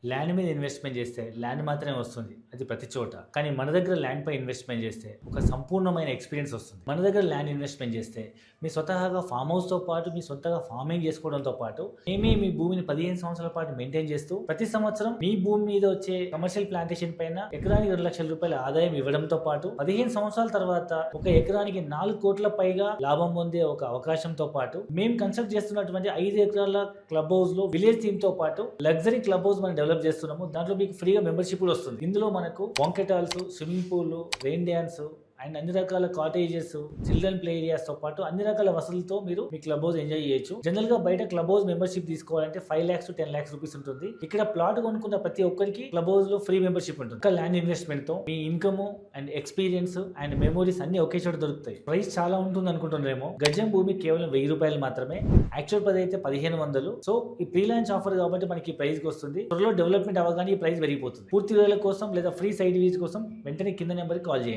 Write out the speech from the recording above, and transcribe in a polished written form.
Land మీద investment చేస్తే land మాత్రమే వస్తుంది, అది ప్రతి చోట. కానీ మన దగ్గర ల్యాండ్ పై ఇన్వెస్ట్మెంట్ చేస్తే ఒక సంపూర్ణమైన ఎక్స్పీరియన్స్ వస్తుంది. మన దగ్గర ల్యాండ్ ఇన్వెస్ట్మెంట్ చేస్తే మీ స్వతహాగా ఫామ్ హౌస్తో పాటు మీ సొంతగా ఫార్మింగ్ చేసుకోవడంతో పాటు మేమే మీ భూమిని 15 సంవత్సరాల పాటు మెయింటైన్ చేస్తూ ప్రతి సంవత్సరం మీ భూమి మీద వచ్చే కమర్షియల్ ప్లాంటేషన్ పైన ఎకరానికి 2 లక్షల రూపాయల ఆదాయం ఇవ్వడంతో పాటు 15 సంవత్సరాల తర్వాత ఒక ఎకరానికి 4 కోట్ల పైగా లాభం పొందే ఒక అవకాశంతో పాటు మేము కన్స్ట్రక్ట్ చేస్తున్నటువంటి 5 ఎకరాల క్లబ్ హౌస్ లో విలేజ్ థీమ్ తో పాటు లగ్జరీ క్లబ్ హౌస్ మనం డెవలప్ చేస్తున్నాము. దాంట్లో మీకు ఫ్రీగా మెంబర్షిప్ కూడా వస్తుంది. ఇందులో మనకు banquet halls, swimming pool, rain dance and అన్ని రకాల కాటేజెస్, చిల్డ్రన్ ప్లే ఏరియాస్ తో పాటు అన్ని రకాల వసతులతో మీరు మీ క్లబ్ హౌస్ ఎంజాయ్ చేయొచ్చు. జనరల్ గా బయట క్లబ్ హౌస్ మెంబర్షిప్ తీసుకోవాలంటే 5 lakhs to 10 lakhs రూపీస్ ఉంటుంది. ఇక్కడ ప్లాట్ కొనుక్కున్న ప్రతి ఒక్కరికి క్లబ్ హౌస్ లో ఫ్రీ మెంబర్షిప్ ఉంటుంది. ఒక ల్యాండ్ ఇన్వెస్ట్మెంట్ తో మీ income and experience and memories అన్ని ఒకే చోట దొరుకుతాయి. ప్రైస్ చాలా ఉంటుంది అనుకుంటున్నారేమో. గజం భూమి కేవలం 1000 రూపాయలు మాత్రమే. యాక్చువల్ ప్రైస్ అయితే 1500. సో ఈ ప్రీ లాంచ్ ఆఫర్ కాబట్టి మనకి ఈ ప్రైస్ వస్తుంది. త్వరలో డెవలప్మెంట్ అవగానే ఈ ప్రైస్ పెరిగిపోతుంది. పూర్తి వివరాల కోసం లేదా ఫ్రీ సైట్ విజిట్ కోసం వెంటనే కింద నెంబర్కి కాల్ చేయండి.